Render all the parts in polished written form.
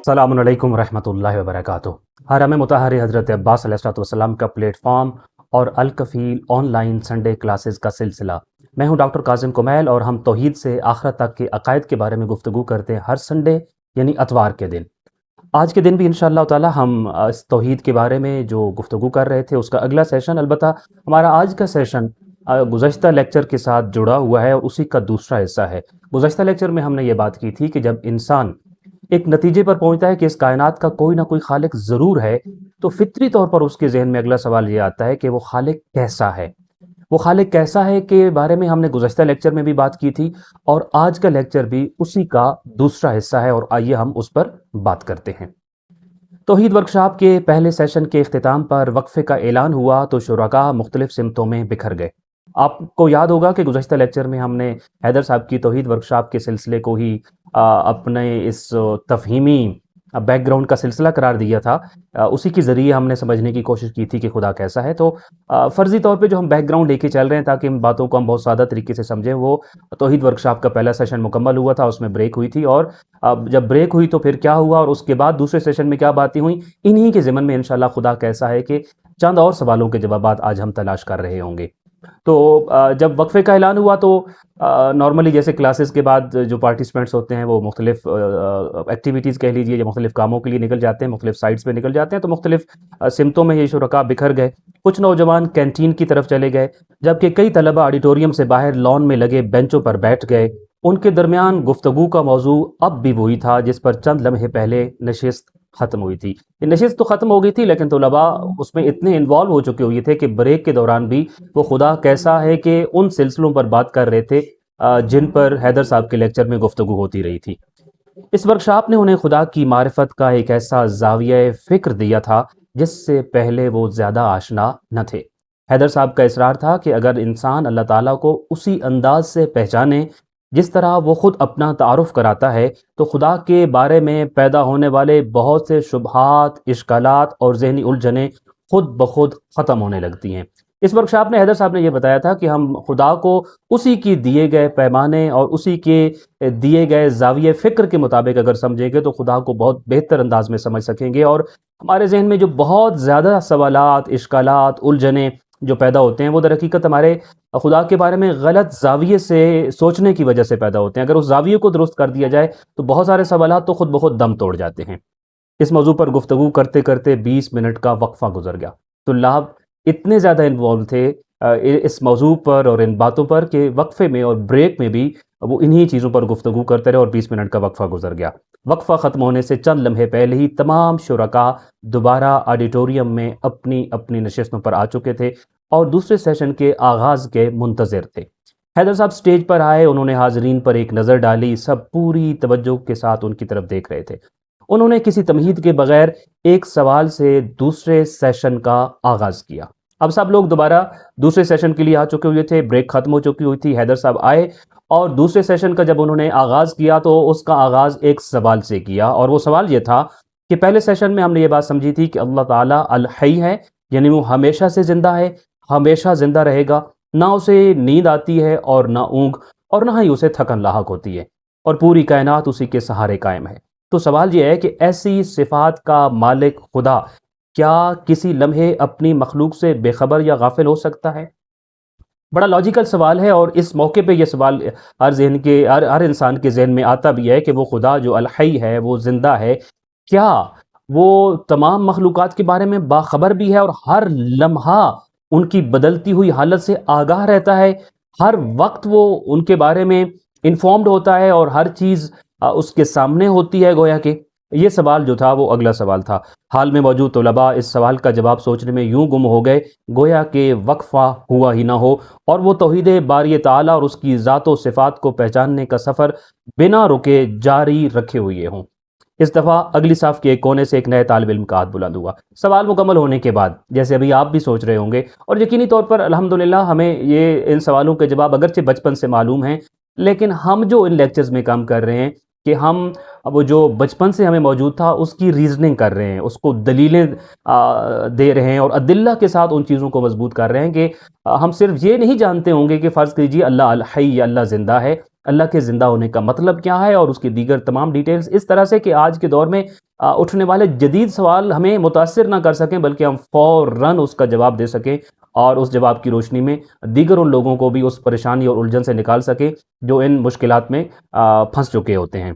السلام علیکم ورحمۃ اللہ وبرکاتہ۔ حرم مطہر حضرت عباس علیہ السلام کا پلیٹ فارم اور الکفیل آن لائن سنڈے کلاسز کا سلسلہ۔ میں ہوں ڈاکٹر کاظم کمیل اور ہم توحید سے آخرت تک کے عقائد کے بارے میں گفتگو کرتے ہیں ہر سنڈے یعنی اتوار کے دن۔ آج کے دن بھی انشاءاللہ تعالی ہم اس توحید کے بارے میں جو گفتگو کر رہے تھے اس کا اگلا سیشن، البتہ ہمارا آج کا سیشن گزشتہ لیکچر کے ساتھ جڑا ہوا ہے اور اسی کا دوسرا حصہ ہے۔ گزشتہ لیکچر میں ہم نے یہ بات کی تھی کہ جب انسان ایک نتیجے پر پہنچتا ہے کہ اس کائنات کا کوئی نہ کوئی خالق ضرور ہے، تو فطری طور پر اس کے ذہن میں اگلا سوال یہ آتا ہے کہ وہ خالق کیسا ہے۔ وہ خالق کیسا ہے کے بارے میں ہم نے گزشتہ لیکچر میں بھی بات کی تھی، اور آج کا لیکچر بھی اسی کا دوسرا حصہ ہے، اور آئیے ہم اس پر بات کرتے ہیں۔ توحید ورکشاپ کے پہلے سیشن کے اختتام پر وقفے کا اعلان ہوا تو شرکاء مختلف سمتوں میں بکھر گئے۔ آپ کو یاد ہوگا کہ گزشتہ لیکچر میں ہم نے حیدر صاحب کی توحید ورکشاپ کے سلسلے کو ہی اپنے اس تفہیمی بیک گراؤنڈ کا سلسلہ قرار دیا تھا۔ اسی کے ذریعے ہم نے سمجھنے کی کوشش کی تھی کہ خدا کیسا ہے۔ تو فرضی طور پہ جو ہم بیک گراؤنڈ لے کے چل رہے ہیں تاکہ ان باتوں کو ہم بہت سادہ طریقے سے سمجھیں، وہ توحید ورکشاپ کا پہلا سیشن مکمل ہوا تھا، اس میں بریک ہوئی تھی، اور جب بریک ہوئی تو پھر کیا ہوا اور اس کے بعد دوسرے سیشن میں کیا باتیں ہوئیں، انہی کے ضمن میں انشاءاللہ خدا کیسا ہے کہ چند اور سوالوں کے جوابات آج ہم تلاش کر رہے ہوں گے۔ تو جب وقفے کا اعلان ہوا تو نارملی جیسے کلاسز کے بعد جو پارٹیسپینٹس ہوتے ہیں وہ مختلف ایکٹیویٹیز کہہ لیجیے یا مختلف کاموں کے لیے نکل جاتے ہیں، مختلف سائٹس پہ نکل جاتے ہیں، تو مختلف سمتوں میں یہ شرکاء بکھر گئے۔ کچھ نوجوان کینٹین کی طرف چلے گئے، جبکہ کئی طلبہ آڈیٹوریم سے باہر لان میں لگے بینچوں پر بیٹھ گئے۔ ان کے درمیان گفتگو کا موضوع اب بھی وہی تھا جس پر چند لمحے پہلے نشست ختم ہوئی تھی۔ یہ نشست تو ختم ہو گئی تھی، لیکن طلباء اس میں اتنے انوالو ہو چکے ہوئے تھے کہ بریک کے دوران بھی وہ خدا کیسا ہے کہ ان سلسلوں پر بات کر رہے تھے جن پر حیدر صاحب کے لیکچر میں گفتگو ہوتی رہی تھی۔ اس ورکشاپ نے انہیں خدا کی معرفت کا ایک ایسا زاویہ فکر دیا تھا جس سے پہلے وہ زیادہ آشنا نہ تھے۔ حیدر صاحب کا اصرار تھا کہ اگر انسان اللہ تعالیٰ کو اسی انداز سے پہچانے جس طرح وہ خود اپنا تعارف کراتا ہے، تو خدا کے بارے میں پیدا ہونے والے بہت سے شبہات، اشکالات اور ذہنی الجھنیں خود بخود ختم ہونے لگتی ہیں۔ اس ورکشاپ نے حیدر صاحب نے یہ بتایا تھا کہ ہم خدا کو اسی کی دیے گئے پیمانے اور اسی کے دیے گئے زاویہ فکر کے مطابق اگر سمجھیں گے تو خدا کو بہت بہتر انداز میں سمجھ سکیں گے، اور ہمارے ذہن میں جو بہت زیادہ سوالات، اشکالات، الجھنیں جو پیدا ہوتے ہیں وہ در حقیقت ہمارے خدا کے بارے میں غلط زاویے سے سوچنے کی وجہ سے پیدا ہوتے ہیں۔ اگر اس زاویے کو درست کر دیا جائے تو بہت سارے سوالات تو خود بخود دم توڑ جاتے ہیں۔ اس موضوع پر گفتگو کرتے کرتے 20 منٹ کا وقفہ گزر گیا۔ طلاب اتنے زیادہ انوالو تھے اس موضوع پر اور ان باتوں پر کہ وقفے میں اور بریک میں بھی وہ انہی چیزوں پر گفتگو کرتے رہے اور 20 منٹ کا وقفہ گزر گیا۔ وقفہ ختم ہونے سے چند لمحے پہلے ہی تمام شرکاء دوبارہ آڈیٹوریم میں اپنی اپنی نشستوں پر آ چکے تھے اور دوسرے سیشن کے آغاز کے منتظر تھے۔ حیدر صاحب سٹیج پر آئے، انہوں نے حاضرین پر ایک نظر ڈالی، سب پوری توجہ کے ساتھ ان کی طرف دیکھ رہے تھے۔ انہوں نے کسی تمہید کے بغیر ایک سوال سے دوسرے سیشن کا آغاز کیا۔ اب سب لوگ دوبارہ دوسرے سیشن کے لیے آ چکے ہوئے تھے، بریک ختم ہو چکی ہوئی تھی۔ حیدر صاحب آئے اور دوسرے سیشن کا جب انہوں نے آغاز کیا تو اس کا آغاز ایک سوال سے کیا، اور وہ سوال یہ تھا کہ پہلے سیشن میں ہم نے یہ بات سمجھی تھی کہ اللہ تعالیٰ الحی ہے، یعنی وہ ہمیشہ سے زندہ ہے، ہمیشہ زندہ رہے گا، نہ اسے نیند آتی ہے اور نہ اونگ، اور نہ ہی اسے تھکن لاحق ہوتی ہے، اور پوری کائنات اسی کے سہارے قائم ہے۔ تو سوال یہ ہے کہ ایسی صفات کا مالک خدا کیا کسی لمحے اپنی مخلوق سے بے خبر یا غافل ہو سکتا ہے؟ بڑا لاجیکل سوال ہے، اور اس موقع پہ یہ سوال ہر انسان کے ذہن میں آتا بھی ہے کہ وہ خدا جو الحی ہے، وہ زندہ ہے، کیا وہ تمام مخلوقات کے بارے میں باخبر بھی ہے اور ہر لمحہ ان کی بدلتی ہوئی حالت سے آگاہ رہتا ہے، ہر وقت وہ ان کے بارے میں انفارمڈ ہوتا ہے اور ہر چیز اس کے سامنے ہوتی ہے گویا کہ؟ یہ سوال جو تھا وہ اگلا سوال تھا۔ حال میں موجود طلباء اس سوال کا جواب سوچنے میں یوں گم ہو گئے گویا کہ وقفہ ہوا ہی نہ ہو، اور وہ توحید باری تعالیٰ اور اس کی ذات و صفات کو پہچاننے کا سفر بنا رکے جاری رکھے ہوئے ہوں۔ اس دفعہ اگلی صف کے ایک کونے سے ایک نئے طالب علم کا ہاتھ بلند ہوا۔ سوال مکمل ہونے کے بعد جیسے ابھی آپ بھی سوچ رہے ہوں گے، اور یقینی طور پر الحمدللہ ہمیں یہ ان سوالوں کے جواب اگرچہ بچپن سے معلوم ہیں، لیکن ہم جو ان لیکچرز میں کام کر رہے ہیں کہ ہم وہ جو بچپن سے ہمیں موجود تھا اس کی ریزننگ کر رہے ہیں، اس کو دلیلیں دے رہے ہیں اور ادلہ کے ساتھ ان چیزوں کو مضبوط کر رہے ہیں کہ ہم صرف یہ نہیں جانتے ہوں گے کہ فرض کیجیے اللہ الحی، اللہ زندہ ہے، اللہ کے زندہ ہونے کا مطلب کیا ہے اور اس کی دیگر تمام ڈیٹیلز، اس طرح سے کہ آج کے دور میں اٹھنے والے جدید سوال ہمیں متاثر نہ کر سکیں، بلکہ ہم فوراً اس کا جواب دے سکیں اور اس جواب کی روشنی میں دیگر ان لوگوں کو بھی اس پریشانی اور الجھن سے نکال سکیں جو ان مشکلات میں پھنس چکے ہوتے ہیں۔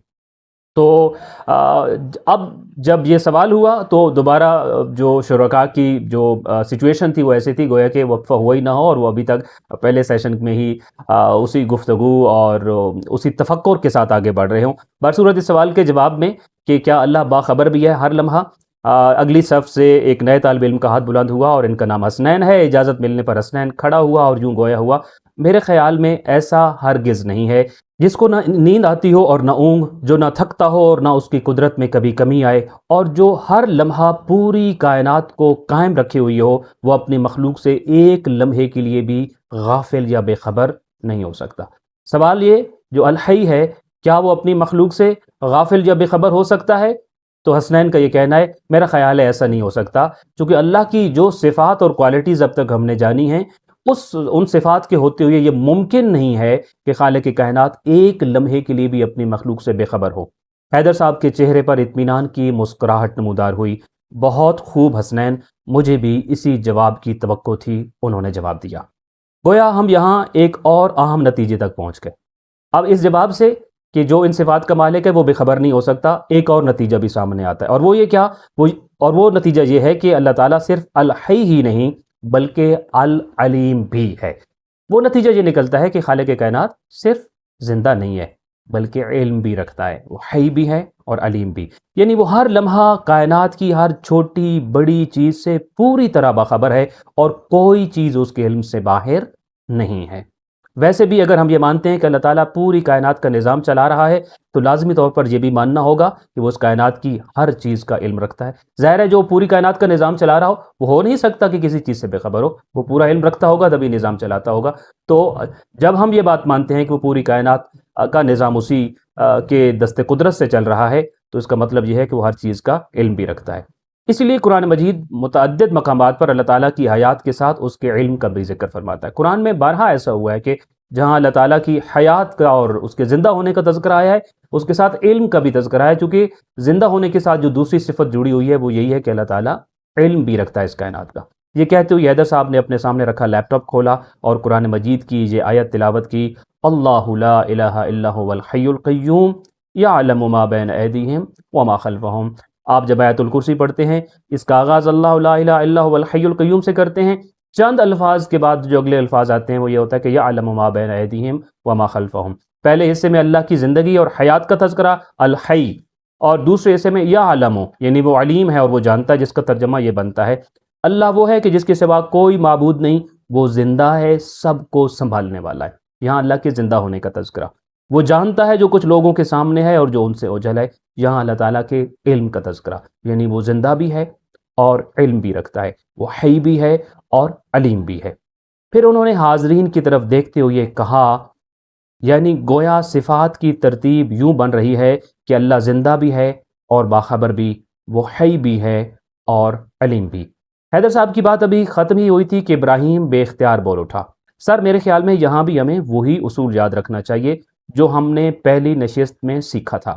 تو اب جب یہ سوال ہوا تو دوبارہ جو شرکاء کی جو سچویشن تھی وہ ایسی تھی گویا کہ وقفہ ہوا ہی نہ ہو، اور وہ ابھی تک پہلے سیشن میں ہی اسی گفتگو اور اسی تفکر کے ساتھ آگے بڑھ رہے ہوں۔ برصورت اس سوال کے جواب میں کہ کیا اللہ باخبر بھی ہے ہر لمحہ، اگلی صف سے ایک نئے طالب علم کا ہاتھ بلند ہوا اور ان کا نام حسنین ہے۔ اجازت ملنے پر حسنین کھڑا ہوا اور یوں گویا ہوا، میرے خیال میں ایسا ہرگز نہیں ہے جس کو نہ نیند آتی ہو اور نہ اونگ، جو نہ تھکتا ہو اور نہ اس کی قدرت میں کبھی کمی آئے، اور جو ہر لمحہ پوری کائنات کو قائم رکھے ہوئی ہو، وہ اپنی مخلوق سے ایک لمحے کے لیے بھی غافل یا بے خبر نہیں ہو سکتا۔ سوال یہ جو الحی ہے، کیا وہ اپنی مخلوق سے غافل یا بے خبر ہو سکتا ہے؟ تو حسنین کا یہ کہنا ہے میرا خیال ہے ایسا نہیں ہو سکتا، چونکہ اللہ کی جو صفات اور کوالٹیز اب تک ہم نے جانی ہیں ان صفات کے ہوتے ہوئے یہ ممکن نہیں ہے کہ خالق کائنات ایک لمحے کے لیے بھی اپنی مخلوق سے بے خبر ہو۔ حیدر صاحب کے چہرے پر اطمینان کی مسکراہٹ نمودار ہوئی۔ بہت خوب حسنین، مجھے بھی اسی جواب کی توقع تھی، انہوں نے جواب دیا۔ گویا ہم یہاں ایک اور اہم نتیجے تک پہنچ گئے۔ اب اس جواب سے کہ جو ان صفات کا مالک ہے وہ بے خبر نہیں ہو سکتا، ایک اور نتیجہ بھی سامنے آتا ہے، اور وہ یہ کیا؟ وہ نتیجہ یہ ہے کہ اللہ تعالیٰ صرف الحی ہی نہیں بلکہ العلیم بھی ہے۔ وہ نتیجہ یہ نکلتا ہے کہ خالق کائنات صرف زندہ نہیں ہے بلکہ علم بھی رکھتا ہے، وہ حی بھی ہے اور علیم بھی، یعنی وہ ہر لمحہ کائنات کی ہر چھوٹی بڑی چیز سے پوری طرح باخبر ہے اور کوئی چیز اس کے علم سے باہر نہیں ہے۔ ویسے بھی اگر ہم یہ مانتے ہیں کہ اللہ تعالیٰ پوری کائنات کا نظام چلا رہا ہے تو لازمی طور پر یہ بھی ماننا ہوگا کہ وہ اس کائنات کی ہر چیز کا علم رکھتا ہے۔ ظاہر ہے جو پوری کائنات کا نظام چلا رہا ہو وہ ہو نہیں سکتا کہ کسی چیز سے بے خبر ہو، وہ پورا علم رکھتا ہوگا تبھی نظام چلاتا ہوگا۔ تو جب ہم یہ بات مانتے ہیں کہ وہ پوری کائنات کا نظام اسی کے دست قدرت سے چل رہا ہے تو اس کا مطلب یہ ہے کہ وہ ہر چیز کا علم بھی رکھتا ہے۔ اس لیے قرآن مجید متعدد مقامات پر اللہ تعالیٰ کی حیات کے ساتھ اس کے علم کا بھی ذکر فرماتا ہے۔ قرآن میں بارہا ایسا ہوا ہے کہ جہاں اللہ تعالیٰ کی حیات کا اور اس کے زندہ ہونے کا تذکرہ آیا ہے، اس کے ساتھ علم کا بھی تذکرہ ہے، چونکہ زندہ ہونے کے ساتھ جو دوسری صفت جڑی ہوئی ہے وہ یہی ہے کہ اللہ تعالیٰ علم بھی رکھتا ہے اس کائنات کا۔ یہ کہتے ہوئے حیدر صاحب نے اپنے سامنے رکھا لیپ ٹاپ کھولا اور قرآن مجید کی یہ آیت تلاوت کی، اللہ لا الہ الا هو الحی القیوم یعلم ما بین ایدیہم وما خلفہم۔ آپ جب آیت الکرسی پڑھتے ہیں اس کا آغاز اللہ لا الہ الا هو الحی القیوم سے کرتے ہیں، چند الفاظ کے بعد جو اگلے الفاظ آتے ہیں وہ یہ ہوتا ہے کہ یعلم ما بین ایدیہم وما خلفہم۔ پہلے حصے میں اللہ کی زندگی اور حیات کا تذکرہ الحی، اور دوسرے حصے میں یعلم یعنی وہ علیم ہے اور وہ جانتا ہے، جس کا ترجمہ یہ بنتا ہے اللہ وہ ہے کہ جس کے سوا کوئی معبود نہیں، وہ زندہ ہے، سب کو سنبھالنے والا ہے۔ یہاں اللہ کے زندہ ہونے کا تذکرہ، وہ جانتا ہے جو کچھ لوگوں کے سامنے ہے اور جو ان سے اوجھل ہے۔ یہاں اللہ تعالیٰ کے علم کا تذکرہ، یعنی وہ زندہ بھی ہے اور علم بھی رکھتا ہے، وہ حی بھی ہے اور علیم بھی ہے۔ پھر انہوں نے حاضرین کی طرف دیکھتے ہوئے کہا، یعنی گویا صفات کی ترتیب یوں بن رہی ہے کہ اللہ زندہ بھی ہے اور باخبر بھی، وہ حی بھی ہے اور علیم بھی۔ حیدر صاحب کی بات ابھی ختم ہی ہوئی تھی کہ ابراہیم بے اختیار بول اٹھا، سر میرے خیال میں یہاں بھی ہمیں وہی اصول یاد رکھنا چاہیے جو ہم نے پہلی نشست میں سیکھا تھا،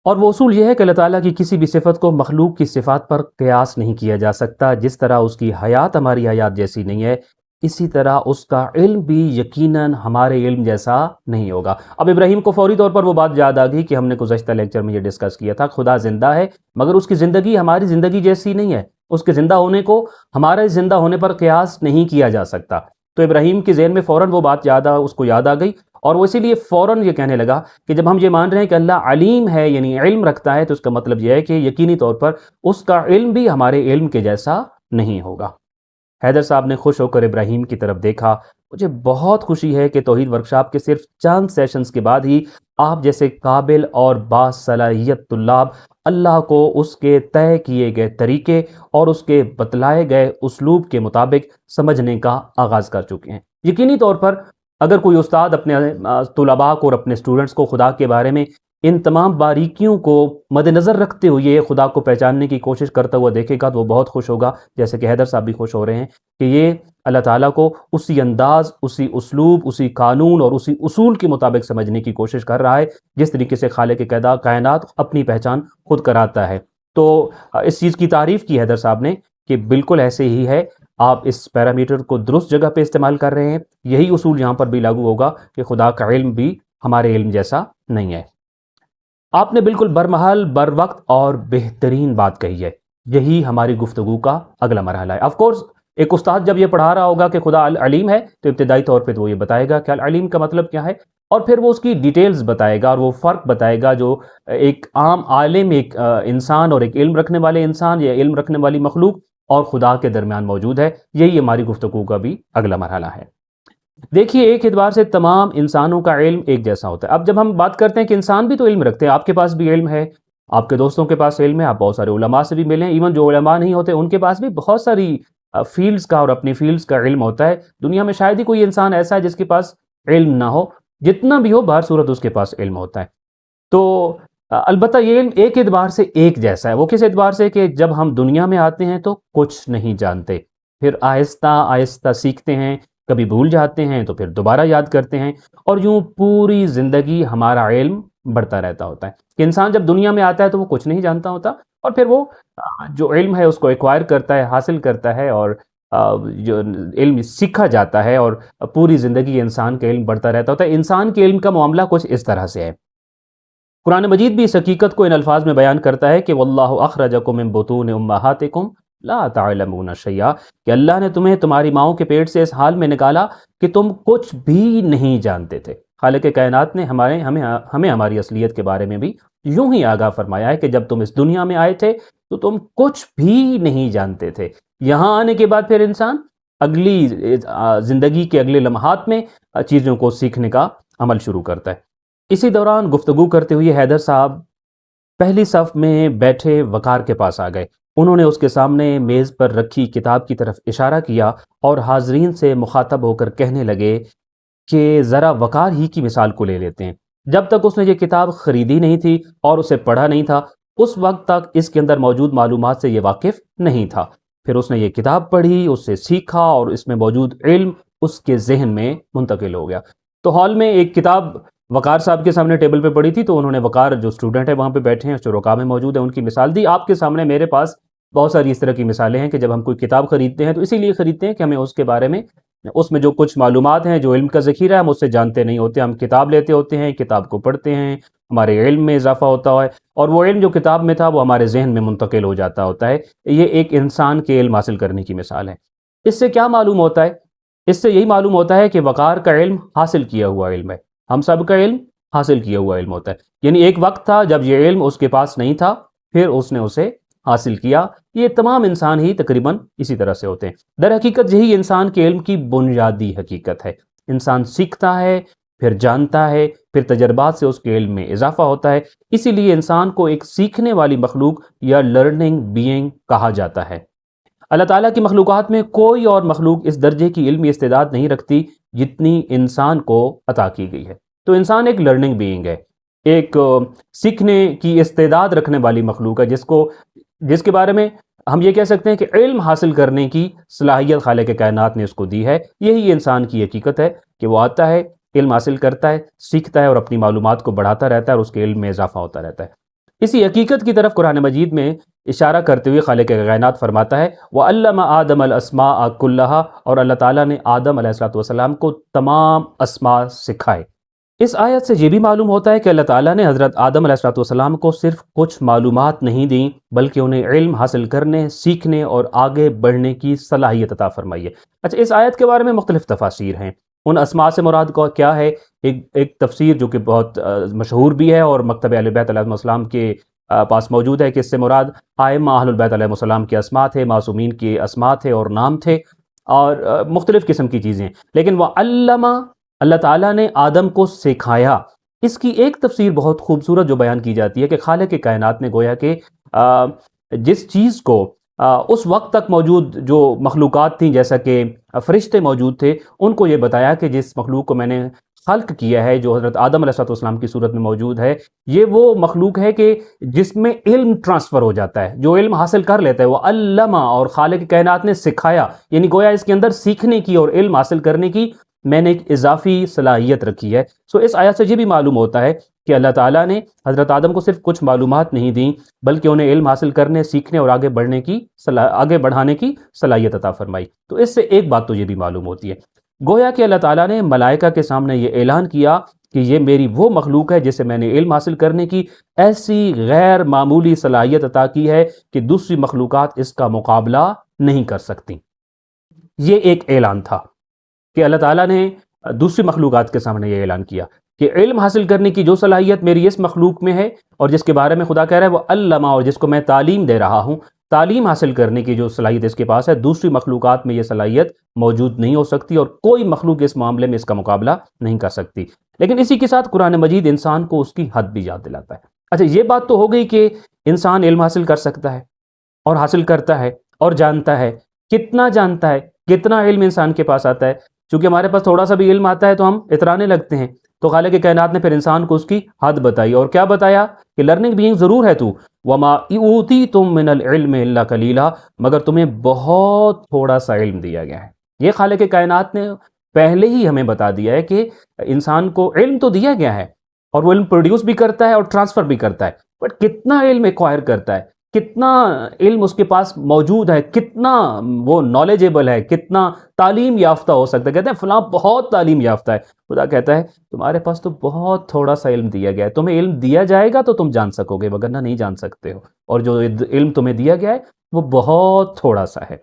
اور وہ اصول یہ ہے کہ اللہ تعالیٰ کی کسی بھی صفت کو مخلوق کی صفات پر قیاس نہیں کیا جا سکتا۔ جس طرح اس کی حیات ہماری حیات جیسی نہیں ہے، اسی طرح اس کا علم بھی یقیناً ہمارے علم جیسا نہیں ہوگا۔ اب ابراہیم کو فوری طور پر وہ بات یاد آ گئی کہ ہم نے گزشتہ لیکچر میں یہ ڈسکس کیا تھا، خدا زندہ ہے مگر اس کی زندگی ہماری زندگی جیسی نہیں ہے، اس کے زندہ ہونے کو ہمارے زندہ ہونے پر قیاس نہیں کیا جا سکتا۔ تو ابراہیم کے ذہن میں فوراً وہ بات اس کو یاد آ گئی، اور وہ اسی لیے فوراً یہ کہنے لگا کہ جب ہم یہ مان رہے ہیں کہ اللہ علیم ہے یعنی علم رکھتا ہے، تو اس کا مطلب یہ ہے کہ یقینی طور پر اس کا علم بھی ہمارے علم کے جیسا نہیں ہوگا۔ حیدر صاحب نے خوش ہو کر ابراہیم کی طرف دیکھا۔ مجھے بہت خوشی ہے کہ توحید ورکشاپ کے صرف چند سیشنز کے بعد ہی آپ جیسے قابل اور باصلاحیت طلاب اللہ کو اس کے طے کیے گئے طریقے اور اس کے بتلائے گئے اسلوب کے مطابق سمجھنے کا آغاز کر چکے ہیں۔ یقینی طور پر اگر کوئی استاد اپنے طلباء کو اور اپنے اسٹوڈنٹس کو خدا کے بارے میں ان تمام باریکیوں کو مد نظر رکھتے ہوئے خدا کو پہچاننے کی کوشش کرتا ہوا دیکھے گا تو وہ بہت خوش ہوگا، جیسے کہ حیدر صاحب بھی خوش ہو رہے ہیں کہ یہ اللہ تعالیٰ کو اسی انداز، اسی اسلوب، اسی قانون اور اسی اصول کے مطابق سمجھنے کی کوشش کر رہا ہے جس طریقے سے خالق کائنات اپنی پہچان خود کراتا ہے۔ تو اس چیز کی تعریف کی حیدر صاحب نے کہ بالکل ایسے ہی ہے، آپ اس پیرامیٹر کو درست جگہ پہ استعمال کر رہے ہیں، یہی اصول یہاں پر بھی لاگو ہوگا کہ خدا کا علم بھی ہمارے علم جیسا نہیں ہے۔ آپ نے بالکل برمحل، بر وقت اور بہترین بات کہی ہے، یہی ہماری گفتگو کا اگلا مرحلہ ہے۔ آف کورس ایک استاد جب یہ پڑھا رہا ہوگا کہ خدا العلیم ہے تو ابتدائی طور پہ تو وہ یہ بتائے گا کہ العلیم کا مطلب کیا ہے، اور پھر وہ اس کی ڈیٹیلز بتائے گا اور وہ فرق بتائے گا جو ایک عام عالم، ایک انسان اور ایک علم رکھنے والے انسان یا علم رکھنے والی مخلوق اور خدا کے درمیان موجود ہے۔ یہی ہماری گفتگو کا بھی اگلا مرحلہ ہے۔ دیکھیے ایک اعتبار سے تمام انسانوں کا علم ایک جیسا ہوتا ہے۔ اب جب ہم بات کرتے ہیں کہ انسان بھی تو علم رکھتے ہیں، آپ کے پاس بھی علم ہے، آپ کے دوستوں کے پاس علم ہے، آپ بہت سارے علماء سے بھی ملے ہیں، ایون جو علماء نہیں ہوتے ان کے پاس بھی بہت ساری فیلڈز کا اور اپنی فیلڈز کا علم ہوتا ہے۔ دنیا میں شاید ہی کوئی انسان ایسا ہے جس کے پاس علم نہ ہو، جتنا بھی ہو بہر صورت اس کے پاس علم ہوتا ہے۔ تو البتہ یہ علم ایک اعتبار سے ایک جیسا ہے۔ وہ کس اعتبار سے کہ جب ہم دنیا میں آتے ہیں تو کچھ نہیں جانتے، پھر آہستہ آہستہ سیکھتے ہیں، کبھی بھول جاتے ہیں تو پھر دوبارہ یاد کرتے ہیں، اور یوں پوری زندگی ہمارا علم بڑھتا رہتا ہوتا ہے کہ انسان جب دنیا میں آتا ہے تو وہ کچھ نہیں جانتا ہوتا، اور پھر وہ جو علم ہے اس کو ایکوائر کرتا ہے، حاصل کرتا ہے، اور جو علم سیکھا جاتا ہے، اور پوری زندگی انسان کا علم بڑھتا رہتا ہوتا ہے۔ انسان کے علم کا معاملہ کچھ اس طرح سے ہے۔ قرآن مجید بھی اس حقیقت کو ان الفاظ میں بیان کرتا ہے کہ واللہ اخرجکم من بطون امہاتکم لا تعلمون شیئا، کہ اللہ نے تمہیں تمہاری ماؤں کے پیٹ سے اس حال میں نکالا کہ تم کچھ بھی نہیں جانتے تھے۔ خالق کائنات نے ہمیں ہماری اصلیت کے بارے میں بھی یوں ہی آگاہ فرمایا ہے کہ جب تم اس دنیا میں آئے تھے تو تم کچھ بھی نہیں جانتے تھے۔ یہاں آنے کے بعد پھر انسان اگلی زندگی کے اگلے لمحات میں چیزوں کو سیکھنے کا عمل شروع کرتا ہے۔ اسی دوران گفتگو کرتے ہوئے حیدر صاحب پہلی صف میں بیٹھے وقار کے پاس آ گئے۔ انہوں نے اس کے سامنے میز پر رکھی کتاب کی طرف اشارہ کیا اور حاضرین سے مخاطب ہو کر کہنے لگے کہ ذرا وقار ہی کی مثال کو لے لیتے ہیں۔ جب تک اس نے یہ کتاب خریدی نہیں تھی اور اسے پڑھا نہیں تھا، اس وقت تک اس کے اندر موجود معلومات سے یہ واقف نہیں تھا۔ پھر اس نے یہ کتاب پڑھی، اس سے سیکھا، اور اس میں موجود علم اس کے ذہن میں منتقل ہو گیا۔ تو ہال میں ایک کتاب وقار صاحب کے سامنے ٹیبل پہ پڑی تھی، تو انہوں نے وقار جو اسٹوڈنٹ ہے وہاں پہ بیٹھے ہیں، جو رکاع میں موجود ہیں، ان کی مثال دی۔ آپ کے سامنے میرے پاس بہت ساری اس طرح کی مثالیں ہیں کہ جب ہم کوئی کتاب خریدتے ہیں تو اسی لیے خریدتے ہیں کہ ہمیں اس کے بارے میں، اس میں جو کچھ معلومات ہیں، جو علم کا ذخیرہ ہے، ہم اس سے جانتے نہیں ہوتے۔ ہم کتاب لیتے ہوتے ہیں، کتاب کو پڑھتے ہیں، ہمارے علم میں اضافہ ہوتا ہے، اور وہ علم جو کتاب میں تھا وہ ہمارے ذہن میں منتقل ہو جاتا ہوتا ہے۔ یہ ایک انسان کے علم حاصل کرنے کی مثال ہے۔ اس سے کیا معلوم ہوتا ہے؟ اس سے یہی معلوم ہوتا ہے کہ وقار کا علم حاصل کیا ہوا علم ہے، ہم سب کا علم حاصل کیا ہوا علم ہوتا ہے۔ یعنی ایک وقت تھا جب یہ علم اس کے پاس نہیں تھا، پھر اس نے اسے حاصل کیا۔ یہ تمام انسان ہی تقریباً اسی طرح سے ہوتے ہیں۔ در حقیقت یہی انسان کے علم کی بنیادی حقیقت ہے۔ انسان سیکھتا ہے، پھر جانتا ہے، پھر تجربات سے اس کے علم میں اضافہ ہوتا ہے۔ اسی لیے انسان کو ایک سیکھنے والی مخلوق یا لرننگ بینگ کہا جاتا ہے۔ اللہ تعالیٰ کی مخلوقات میں کوئی اور مخلوق اس درجے کی علمی استعداد نہیں رکھتی جتنی انسان کو عطا کی گئی ہے۔ تو انسان ایک لرننگ بینگ ہے، ایک سیکھنے کی استعداد رکھنے والی مخلوق ہے، جس کے بارے میں ہم یہ کہہ سکتے ہیں کہ علم حاصل کرنے کی صلاحیت خالق کائنات نے اس کو دی ہے۔ یہی انسان کی حقیقت ہے کہ وہ آتا ہے، علم حاصل کرتا ہے، سیکھتا ہے، اور اپنی معلومات کو بڑھاتا رہتا ہے، اور اس کے علم میں اضافہ ہوتا رہتا ہے۔ اسی حقیقت کی طرف قرآن مجید میں اشارہ کرتے ہوئے خالق کائنات فرماتا ہے وَعَلَّمَ آدَمَ الْأَسْمَاءَ كُلَّهَا، اور اللہ تعالیٰ نے آدم علیہ السلام کو تمام اسماء سکھائے۔ اس آیت سے یہ بھی معلوم ہوتا ہے کہ اللہ تعالیٰ نے حضرت آدم علیہ السلام کو صرف کچھ معلومات نہیں دیں، بلکہ انہیں علم حاصل کرنے، سیکھنے اور آگے بڑھنے کی صلاحیت عطا فرمائی ہے۔ اچھا، اس آیت کے بارے میں مختلف تفاسیر ہیں۔ ان اسماء سے مراد کو کیا ہے؟ ایک تفسیر جو کہ بہت مشہور بھی ہے اور مکتب اہل بیت علیہ السلام کے پاس موجود ہے کہ اس سے مراد ائمہ اہل البیت علیہ السلام کے اسماء تھے، معصومین کے اسماء تھے اور نام تھے، اور مختلف قسم کی چیزیں۔ لیکن وہ علامہ، اللہ تعالیٰ نے آدم کو سکھایا، اس کی ایک تفسیر بہت خوبصورت جو بیان کی جاتی ہے کہ خالق کائنات نے گویا کہ جس چیز کو اس وقت تک موجود جو مخلوقات تھیں، جیسا کہ فرشتے موجود تھے، ان کو یہ بتایا کہ جس مخلوق کو میں نے خلق کیا ہے، جو حضرت آدم علیہ السلام کی صورت میں موجود ہے، یہ وہ مخلوق ہے کہ جس میں علم ٹرانسفر ہو جاتا ہے، جو علم حاصل کر لیتا ہے۔ وہ علامہ، اور خالق کائنات نے سکھایا، یعنی گویا اس کے اندر سیکھنے کی اور علم حاصل کرنے کی میں نے ایک اضافی صلاحیت رکھی ہے۔ سو اس آیت سے یہ بھی معلوم ہوتا ہے کہ اللہ تعالیٰ نے حضرت آدم کو صرف کچھ معلومات نہیں دیں بلکہ انہیں علم حاصل کرنے، سیکھنے اور آگے بڑھانے کی صلاحیت عطا فرمائی۔ تو اس سے ایک بات تو یہ بھی معلوم ہوتی ہے، گویا کہ اللہ تعالیٰ نے ملائکہ کے سامنے یہ اعلان کیا کہ یہ میری وہ مخلوق ہے جسے میں نے علم حاصل کرنے کی ایسی غیر معمولی صلاحیت عطا کی ہے کہ دوسری مخلوقات اس کا مقابلہ نہیں کر سکتی۔ یہ ایک اعلان تھا کہ اللہ تعالیٰ نے دوسری مخلوقات کے سامنے یہ اعلان کیا کہ علم حاصل کرنے کی جو صلاحیت میری اس مخلوق میں ہے اور جس کے بارے میں خدا کہہ رہا ہے وہ علمہ، اور جس کو میں تعلیم دے رہا ہوں، تعلیم حاصل کرنے کی جو صلاحیت اس کے پاس ہے، دوسری مخلوقات میں یہ صلاحیت موجود نہیں ہو سکتی اور کوئی مخلوق اس معاملے میں اس کا مقابلہ نہیں کر سکتی۔ لیکن اسی کے ساتھ قرآن مجید انسان کو اس کی حد بھی یاد دلاتا ہے۔ اچھا، یہ بات تو ہو گئی کہ انسان علم حاصل کر سکتا ہے اور حاصل کرتا ہے اور جانتا ہے۔ کتنا جانتا ہے، کتنا علم انسان کے پاس آتا ہے؟ چونکہ ہمارے پاس تھوڑا سا بھی علم آتا ہے تو ہم اترانے لگتے ہیں۔ تو خالق کائنات نے پھر انسان کو اس کی حد بتائی، اور کیا بتایا کہ لرننگ بینگ ضرور ہے تو، وما اوتیتم من العلم الا قلیلا، مگر تمہیں بہت تھوڑا سا علم دیا گیا ہے۔ یہ خالق کائنات نے پہلے ہی ہمیں بتا دیا ہے کہ انسان کو علم تو دیا گیا ہے اور وہ علم پروڈیوس بھی کرتا ہے اور ٹرانسفر بھی کرتا ہے، بٹ کتنا علم ایکوائر کرتا ہے، کتنا علم اس کے پاس موجود ہے، کتنا وہ نالجیبل ہے، کتنا تعلیم یافتہ ہو سکتا ہے۔ کہتے ہیں فلاں بہت تعلیم یافتہ ہے، خدا کہتا ہے تمہارے پاس تو بہت تھوڑا سا علم دیا گیا ہے، تمہیں علم دیا جائے گا تو تم جان سکو گے، وگرنہ نہیں جان سکتے ہو، اور جو علم تمہیں دیا گیا ہے وہ بہت تھوڑا سا ہے۔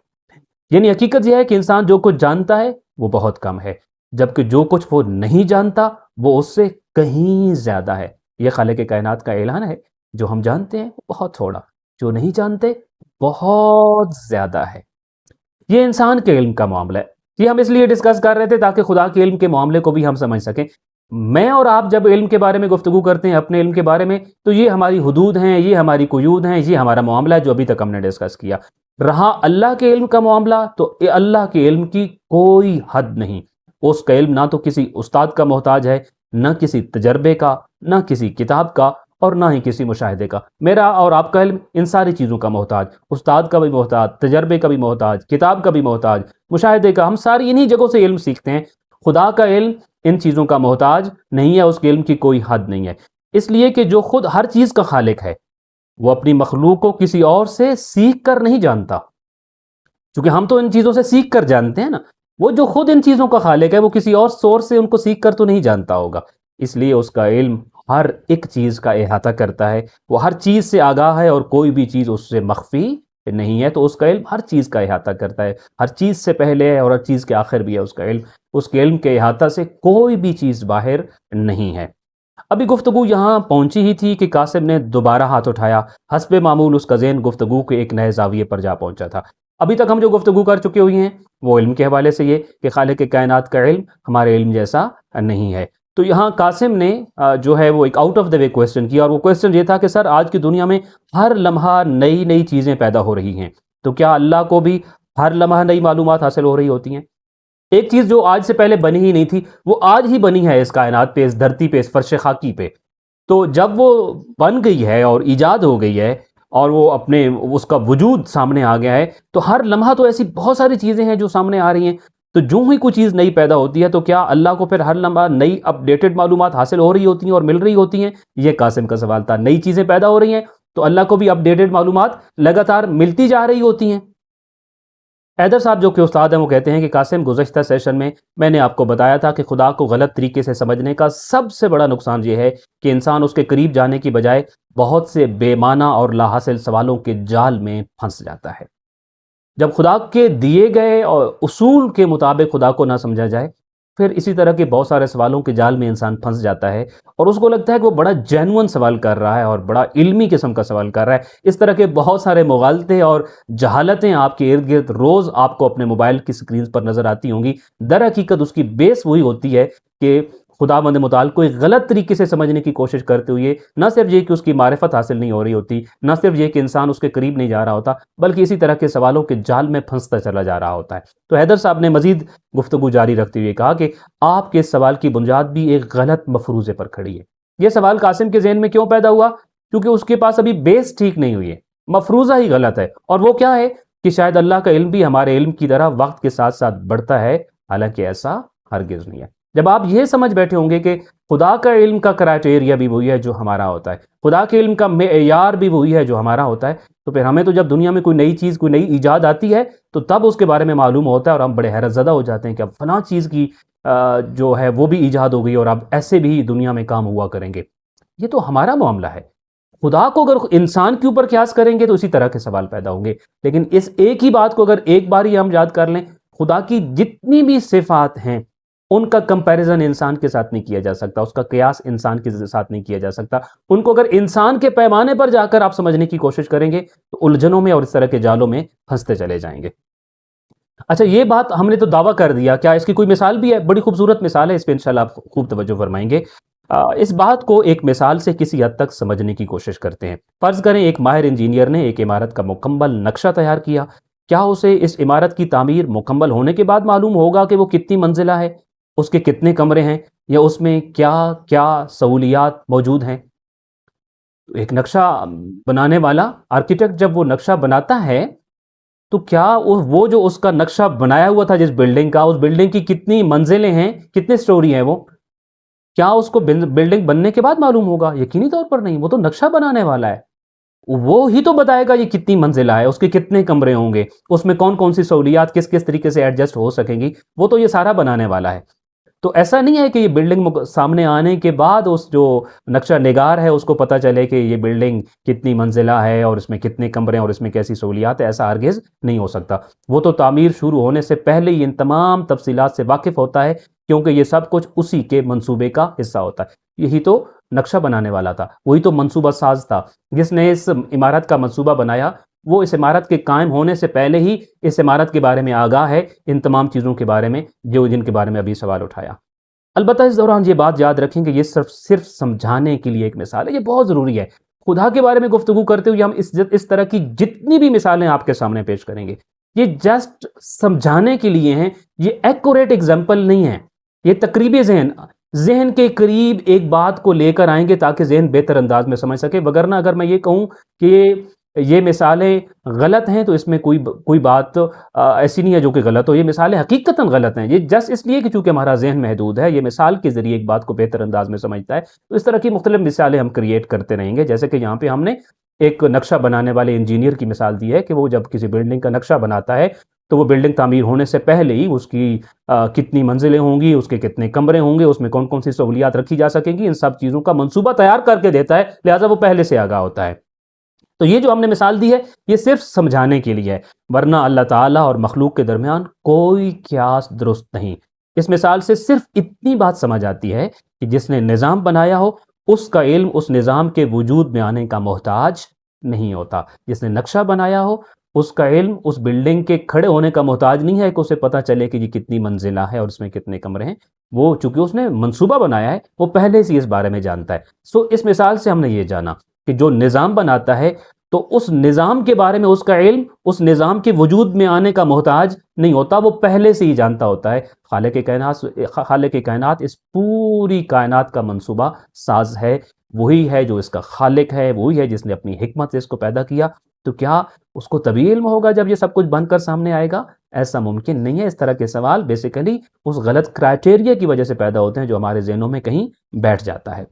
یعنی حقیقت یہ ہے کہ انسان جو کچھ جانتا ہے وہ بہت کم ہے، جبکہ جو کچھ وہ نہیں جانتا وہ اس سے کہیں زیادہ ہے۔ یہ خالق کائنات کا اعلان ہے، جو ہم جانتے ہیں وہ بہت تھوڑا، جو نہیں جانتے بہت زیادہ ہے۔ یہ انسان کے علم کا معاملہ ہے۔ یہ ہم اس لیے ڈسکس کر رہے تھے تاکہ خدا کے علم کے معاملے کو بھی ہم سمجھ سکیں۔ میں اور آپ جب علم کے بارے میں گفتگو کرتے ہیں، اپنے علم کے بارے میں، تو یہ ہماری حدود ہیں، یہ ہماری قیود ہیں، یہ ہمارا معاملہ ہے جو ابھی تک ہم نے ڈسکس کیا۔ رہا اللہ کے علم کا معاملہ، تو اللہ کے علم کی کوئی حد نہیں۔ اس کا علم نہ تو کسی استاد کا محتاج ہے، نہ کسی تجربے کا، نہ کسی کتاب کا، اور نہ ہی کسی مشاہدے کا۔ میرا اور آپ کا علم ان ساری چیزوں کا محتاج، استاد کا بھی محتاج، تجربے کا بھی محتاج، کتاب کا بھی محتاج، مشاہدے کا۔ ہم ساری انہی جگہوں سے علم سیکھتے ہیں۔ خدا کا علم ان چیزوں کا محتاج نہیں ہے، اس کے علم کی کوئی حد نہیں ہے، اس لیے کہ جو خود ہر چیز کا خالق ہے وہ اپنی مخلوق کو کسی اور سے سیکھ کر نہیں جانتا، چونکہ ہم تو ان چیزوں سے سیکھ کر جانتے ہیں نا۔ وہ جو خود ان چیزوں کا خالق ہے وہ کسی اور سورس سے ان کو سیکھ کر تو نہیں جانتا ہوگا، اس لیے اس کا علم ہر ایک چیز کا احاطہ کرتا ہے، وہ ہر چیز سے آگاہ ہے اور کوئی بھی چیز اس سے مخفی نہیں ہے۔ تو اس کا علم ہر چیز کا احاطہ کرتا ہے، ہر چیز سے پہلے ہے اور ہر چیز کے آخر بھی ہے اس کا علم۔ اس کے علم کے احاطہ سے کوئی بھی چیز باہر نہیں ہے۔ ابھی گفتگو یہاں پہنچی ہی تھی کہ قاسم نے دوبارہ ہاتھ اٹھایا، حسب معمول اس کا ذہن گفتگو کے ایک نئے زاویے پر جا پہنچا تھا۔ ابھی تک ہم جو گفتگو کر چکے ہوئی ہیں وہ علم کے حوالے سے یہ کہ خالق کائنات کا علم ہمارے علم جیسا نہیں ہے۔ تو یہاں قاسم نے جو ہے وہ ایک out of the way question کیا، اور وہ کویسچن یہ تھا کہ سر آج کی دنیا میں ہر لمحہ نئی نئی چیزیں پیدا ہو رہی ہیں، تو کیا اللہ کو بھی ہر لمحہ نئی معلومات حاصل ہو رہی ہوتی ہیں؟ ایک چیز جو آج سے پہلے بنی ہی نہیں تھی وہ آج ہی بنی ہے اس کائنات پہ، اس دھرتی پہ، اس فرش خاکی پہ۔ تو جب وہ بن گئی ہے اور ایجاد ہو گئی ہے اور وہ اپنے اس کا وجود سامنے آ گیا ہے، تو ہر لمحہ تو ایسی بہت ساری چیزیں ہیں جو سامنے آ رہی ہیں۔ تو جو ہی کوئی چیز نئی پیدا ہوتی ہے تو کیا اللہ کو پھر ہر لمحہ نئی اپڈیٹڈ معلومات حاصل ہو رہی ہوتی ہیں اور مل رہی ہوتی ہیں؟ یہ قاسم کا سوال تھا۔ نئی چیزیں پیدا ہو رہی ہیں تو اللہ کو بھی اپڈیٹڈ معلومات لگاتار ملتی جا رہی ہوتی ہیں۔ حیدر صاحب جو کہ استاد ہیں وہ کہتے ہیں کہ قاسم، گزشتہ سیشن میں نے آپ کو بتایا تھا کہ خدا کو غلط طریقے سے سمجھنے کا سب سے بڑا نقصان یہ ہے کہ انسان اس کے قریب جانے کی بجائے بہت سے بے معنی اور لا حاصل سوالوں کے جال میں پھنس جاتا ہے۔ جب خدا کے دیے گئے اور اصول کے مطابق خدا کو نہ سمجھا جائے، پھر اسی طرح کے بہت سارے سوالوں کے جال میں انسان پھنس جاتا ہے اور اس کو لگتا ہے کہ وہ بڑا جینون سوال کر رہا ہے اور بڑا علمی قسم کا سوال کر رہا ہے۔ اس طرح کے بہت سارے مغالطے اور جہالتیں آپ کے ارد گرد روز آپ کو اپنے موبائل کی سکرینز پر نظر آتی ہوں گی۔ در حقیقت اس کی بیس وہی ہوتی ہے کہ خدا بند متعال کو ایک غلط طریقے سے سمجھنے کی کوشش کرتے ہوئے نہ صرف یہ کہ اس کی معرفت حاصل نہیں ہو رہی ہوتی، نہ صرف یہ کہ انسان اس کے قریب نہیں جا رہا ہوتا، بلکہ اسی طرح کے سوالوں کے جال میں پھنستا چلا جا رہا ہوتا ہے۔ تو حیدر صاحب نے مزید گفتگو جاری رکھتے ہوئے کہا کہ آپ کے سوال کی بنیاد بھی ایک غلط مفروضے پر کھڑی ہے۔ یہ سوال قاسم کے ذہن میں کیوں پیدا ہوا؟ کیونکہ اس کے پاس ابھی بیس ٹھیک نہیں ہوئی ہے، مفروضہ ہی غلط ہے۔ اور وہ کیا ہے کہ شاید اللہ کا علم بھی ہمارے علم کی طرح وقت کے ساتھ ساتھ بڑھتا ہے، حالانکہ ایسا ہرگز نہیں ہے۔ جب آپ یہ سمجھ بیٹھے ہوں گے کہ خدا کا علم کا کرائٹیریا بھی وہی ہے جو ہمارا ہوتا ہے، خدا کے علم کا معیار بھی وہی ہے جو ہمارا ہوتا ہے، تو پھر ہمیں تو جب دنیا میں کوئی نئی چیز، کوئی نئی ایجاد آتی ہے تو تب اس کے بارے میں معلوم ہوتا ہے، اور ہم بڑے حیرت زدہ ہو جاتے ہیں کہ اب فلاں چیز کی جو ہے وہ بھی ایجاد ہو گئی اور اب ایسے بھی دنیا میں کام ہوا کریں گے۔ یہ تو ہمارا معاملہ ہے۔ خدا کو اگر انسان کے اوپر قیاس کریں گے تو اسی طرح کے سوال پیدا ہوں گے، لیکن اس ایک ہی بات کو اگر ایک بار ہی ہم یاد کر لیں، خدا کی جتنی بھی صفات ہیں ان کا کمپیریزن انسان کے ساتھ نہیں کیا جا سکتا، اس کا قیاس انسان کے ساتھ نہیں کیا جا سکتا۔ ان کو اگر انسان کے پیمانے پر جا کر آپ سمجھنے کی کوشش کریں گے تو الجھنوں میں اور اس طرح کے جالوں میں پھنستے چلے جائیں گے۔ اچھا، یہ بات ہم نے تو دعویٰ کر دیا، کیا اس کی کوئی مثال بھی ہے؟ بڑی خوبصورت مثال ہے، اس پہ انشاءاللہ آپ خوب توجہ فرمائیں گے۔ اس بات کو ایک مثال سے کسی حد تک سمجھنے کی کوشش کرتے ہیں۔ فرض کریں ایک ماہر انجینئر نے ایک عمارت کا مکمل نقشہ تیار کیا، کیا اسے اس عمارت کی تعمیر مکمل ہونے کے بعد معلوم ہوگا کہ وہ کتنی منزلہ ہے، اس کے کتنے کمرے ہیں، یا اس میں کیا کیا سہولیات موجود ہیں؟ ایک نقشہ بنانے والا آرکیٹیکٹ جب وہ نقشہ بناتا ہے تو کیا وہ جو اس کا نقشہ بنایا ہوا تھا جس بلڈنگ کا، اس بلڈنگ کی کتنی منزلیں ہیں، کتنے سٹوری ہیں وہ، کیا اس کو بلڈنگ بننے کے بعد معلوم ہوگا؟ یقینی طور پر نہیں، وہ تو نقشہ بنانے والا ہے، وہ ہی تو بتائے گا یہ کتنی منزلہ ہے، اس کے کتنے کمرے ہوں گے، اس میں کون کون سی سہولیات کس کس طریقے سے ایڈجسٹ ہو سکیں گی، وہ تو یہ سارا بنانے والا ہے۔ تو ایسا نہیں ہے کہ یہ بلڈنگ سامنے آنے کے بعد اس جو نقشہ نگار ہے اس کو پتہ چلے کہ یہ بلڈنگ کتنی منزلہ ہے اور اس میں کتنے کمرے ہیں اور اس میں کیسی سہولیات ہے، ایسا ہرگز نہیں ہو سکتا۔ وہ تو تعمیر شروع ہونے سے پہلے ہی ان تمام تفصیلات سے واقف ہوتا ہے، کیونکہ یہ سب کچھ اسی کے منصوبے کا حصہ ہوتا ہے۔ یہی تو نقشہ بنانے والا تھا، وہی تو منصوبہ ساز تھا جس نے اس عمارت کا منصوبہ بنایا، وہ اس عمارت کے قائم ہونے سے پہلے ہی اس عمارت کے بارے میں آگاہ ہے، ان تمام چیزوں کے بارے میں جن کے بارے میں ابھی سوال اٹھایا۔ البتہ اس دوران یہ بات یاد رکھیں کہ یہ صرف سمجھانے کے لیے ایک مثال ہے، یہ بہت ضروری ہے۔ خدا کے بارے میں گفتگو کرتے ہوئے ہم اس طرح کی جتنی بھی مثالیں آپ کے سامنے پیش کریں گے، یہ جسٹ سمجھانے کے لیے ہیں، یہ ایکوریٹ ایگزامپل نہیں ہے، یہ تقریبی ذہن کے قریب ایک بات کو لے کر آئیں گے تاکہ ذہن بہتر انداز میں سمجھ سکے، وگرنہ اگر میں یہ کہوں کہ یہ مثالیں غلط ہیں تو اس میں کوئی بات ایسی نہیں ہے جو کہ غلط ہو، یہ مثالیں حقیقتاً غلط ہیں، یہ جس اس لیے کہ چونکہ ہمارا ذہن محدود ہے، یہ مثال کے ذریعے ایک بات کو بہتر انداز میں سمجھتا ہے، تو اس طرح کی مختلف مثالیں ہم کریٹ کرتے رہیں گے۔ جیسے کہ یہاں پہ ہم نے ایک نقشہ بنانے والے انجینئر کی مثال دی ہے کہ وہ جب کسی بلڈنگ کا نقشہ بناتا ہے تو وہ بلڈنگ تعمیر ہونے سے پہلے ہی اس کی کتنی منزلیں ہوں گی، اس کے کتنے کمرے ہوں گے، اس میں کون کون سی سہولیات رکھی جا سکیں گی، ان سب چیزوں کا منصوبہ تیار کر کے دیتا ہے، لہٰذا وہ پہلے سے آگاہ ہوتا ہے۔ تو یہ جو ہم نے مثال دی ہے یہ صرف سمجھانے کے لیے ہے، ورنہ اللہ تعالیٰ اور مخلوق کے درمیان کوئی قیاس درست نہیں۔ اس مثال سے صرف اتنی بات سمجھ آتی ہے کہ جس نے نظام بنایا ہو اس کا علم اس نظام کے وجود میں آنے کا محتاج نہیں ہوتا، جس نے نقشہ بنایا ہو اس کا علم اس بلڈنگ کے کھڑے ہونے کا محتاج نہیں ہے کہ اسے پتہ چلے کہ یہ کتنی منزلہ ہے اور اس میں کتنے کمرے ہیں، وہ چونکہ اس نے منصوبہ بنایا ہے وہ پہلے سے اس بارے میں جانتا ہے۔ اس مثال سے ہم نے یہ جانا کہ جو نظام بناتا ہے تو اس نظام کے بارے میں اس کا علم اس نظام کے وجود میں آنے کا محتاج نہیں ہوتا، وہ پہلے سے ہی جانتا ہوتا ہے۔ خالق کائنات اس پوری کائنات کا منصوبہ ساز ہے، وہی ہے جو اس کا خالق ہے، وہی ہے جس نے اپنی حکمت سے اس کو پیدا کیا، تو کیا اس کو تبھی علم ہوگا جب یہ سب کچھ بن کر سامنے آئے گا؟ ایسا ممکن نہیں ہے۔ اس طرح کے سوال بیسیکلی اس غلط کرائٹیریا کی وجہ سے پیدا ہوتے ہیں جو ہمارے ذہنوں میں کہیں بیٹھ جاتا ہے۔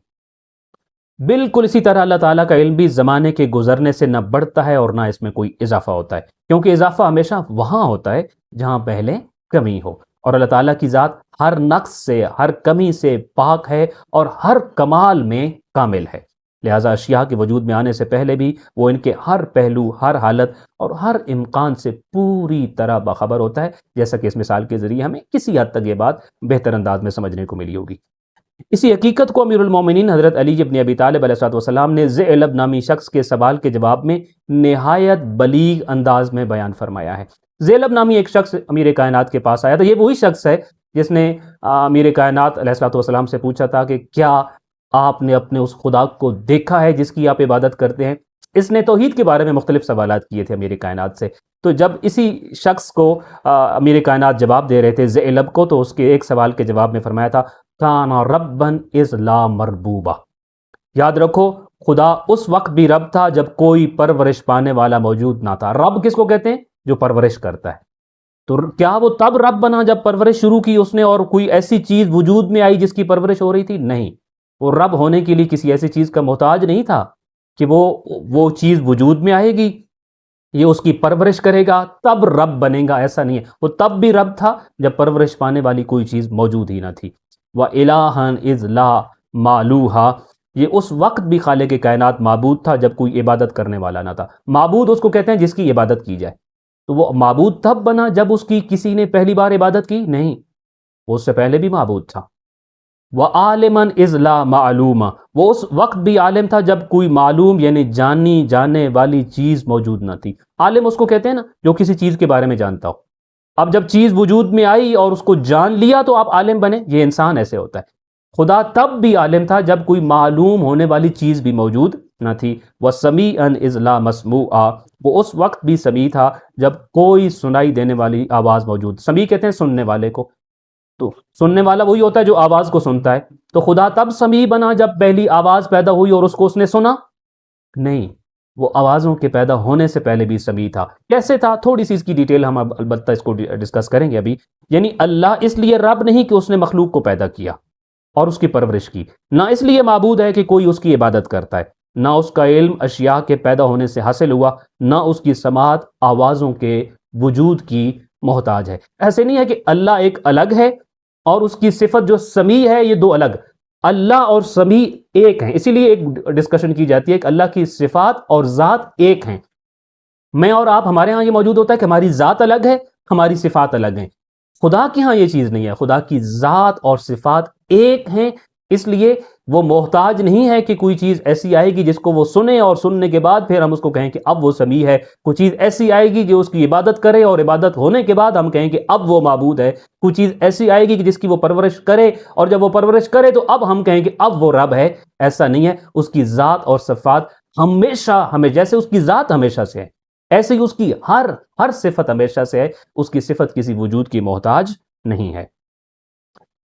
بالکل اسی طرح اللہ تعالیٰ کا علم بھی زمانے کے گزرنے سے نہ بڑھتا ہے اور نہ اس میں کوئی اضافہ ہوتا ہے، کیونکہ اضافہ ہمیشہ وہاں ہوتا ہے جہاں پہلے کمی ہو، اور اللہ تعالیٰ کی ذات ہر نقص سے ہر کمی سے پاک ہے اور ہر کمال میں کامل ہے، لہٰذا اشیاء کے وجود میں آنے سے پہلے بھی وہ ان کے ہر پہلو، ہر حالت اور ہر امکان سے پوری طرح باخبر ہوتا ہے، جیسا کہ اس مثال کے ذریعے ہمیں کسی حد تک یہ بات بہتر انداز میں سمجھنے کو ملی ہوگی۔ اسی حقیقت کو امیر المومنین حضرت علی ابن ابی طالب علیہ السلام نے ذیلب نامی شخص کے سوال کے جواب میں نہایت بلیغ انداز میں بیان فرمایا ہے۔ ذیلب نامی ایک شخص امیر کائنات کے پاس آیا تھا، یہ وہی شخص ہے جس نے امیر کائنات علیہ السلام سے پوچھا تھا کہ کیا آپ نے اپنے اس خدا کو دیکھا ہے جس کی آپ عبادت کرتے ہیں؟ اس نے توحید کے بارے میں مختلف سوالات کیے تھے امیر کائنات سے، تو جب اسی شخص کو امیر کائنات جواب دے رہے تھے ذیلب کو، تو اس کے ایک سوال کے جواب میں فرمایا تھا کان ربن از لا مربوبہ، یاد رکھو خدا اس وقت بھی رب تھا جب کوئی پرورش پانے والا موجود نہ تھا۔ رب کس کو کہتے ہیں؟ جو پرورش کرتا ہے۔ تو کیا وہ تب رب بنا جب پرورش شروع کی اس نے اور کوئی ایسی چیز وجود میں آئی جس کی پرورش ہو رہی تھی؟ نہیں، وہ رب ہونے کے لیے کسی ایسی چیز کا محتاج نہیں تھا کہ وہ چیز وجود میں آئے گی، یہ اس کی پرورش کرے گا تب رب بنے گا، ایسا نہیں ہے۔ وہ تب بھی رب تھا جب پرورش پانے والی کوئی چیز موجود ہی نہ تھی۔ وَإِلَٰهًا إِذْ لَا مَعْلُوهَا، یہ اس وقت بھی خالق کائنات معبود تھا جب کوئی عبادت کرنے والا نہ تھا۔ معبود اس کو کہتے ہیں جس کی عبادت کی جائے، تو وہ معبود تب بنا جب اس کی کسی نے پہلی بار عبادت کی؟ نہیں، وہ اس سے پہلے بھی معبود تھا۔ وَعَالِمًا إِذْ لَا مَعْلُومًا، وہ اس وقت بھی عالم تھا جب کوئی معلوم یعنی جانی جانے والی چیز موجود نہ تھی۔ عالم اس کو کہتے ہیں نا جو کسی چیز کے بارے میں جانتا ہو۔ اب جب چیز وجود میں آئی اور اس کو جان لیا تو آپ عالم بنے، یہ انسان ایسے ہوتا ہے۔ خدا تب بھی عالم تھا جب کوئی معلوم ہونے والی چیز بھی موجود نہ تھی۔ وَسَمِيعًا إِذْ لَا مَسْمُوعًا، وہ اس وقت بھی سمیع تھا جب کوئی سنائی دینے والی آواز موجود۔ سمیع کہتے ہیں سننے والے کو، تو سننے والا وہی ہوتا ہے جو آواز کو سنتا ہے۔ تو خدا تب سمیع بنا جب پہلی آواز پیدا ہوئی اور اس کو اس نے سنا؟ نہیں، وہ آوازوں کے پیدا ہونے سے پہلے بھی سمیع تھا۔ کیسے تھا؟ تھوڑی سی اس کی ڈیٹیل ہم البتہ اس کو ڈسکس کریں گے ابھی۔ یعنی اللہ اس لیے رب نہیں کہ اس نے مخلوق کو پیدا کیا اور اس کی پرورش کی، نہ اس لیے معبود ہے کہ کوئی اس کی عبادت کرتا ہے، نہ اس کا علم اشیاء کے پیدا ہونے سے حاصل ہوا، نہ اس کی سماعت آوازوں کے وجود کی محتاج ہے۔ ایسے نہیں ہے کہ اللہ ایک الگ ہے اور اس کی صفت جو سمیع ہے یہ دو الگ۔ اللہ اور سمیع ایک ہیں، اسی لیے ایک ڈسکشن کی جاتی ہے کہ اللہ کی صفات اور ذات ایک ہیں۔ میں اور آپ، ہمارے ہاں یہ موجود ہوتا ہے کہ ہماری ذات الگ ہے، ہماری صفات الگ ہیں۔ خدا کے ہاں یہ چیز نہیں ہے، خدا کی ذات اور صفات ایک ہیں، اس لیے وہ محتاج نہیں ہے کہ کوئی چیز ایسی آئے گی جس کو وہ سنے اور سننے کے بعد پھر ہم اس کو کہیں کہ اب وہ سمیع ہے۔ کوئی چیز ایسی آئے گی جو اس کی عبادت کرے اور عبادت ہونے کے بعد ہم کہیں کہ اب وہ معبود ہے۔ کوئی چیز ایسی آئے گی کہ جس کی وہ پرورش کرے اور جب وہ پرورش کرے تو اب ہم کہیں کہ اب وہ رب ہے۔ ایسا نہیں ہے، اس کی ذات اور صفات ہمیشہ جیسے اس کی ذات ہمیشہ سے ہے، ایسے ہی اس کی ہر صفت ہمیشہ سے ہے۔ اس کی صفت کسی وجود کی محتاج نہیں ہے۔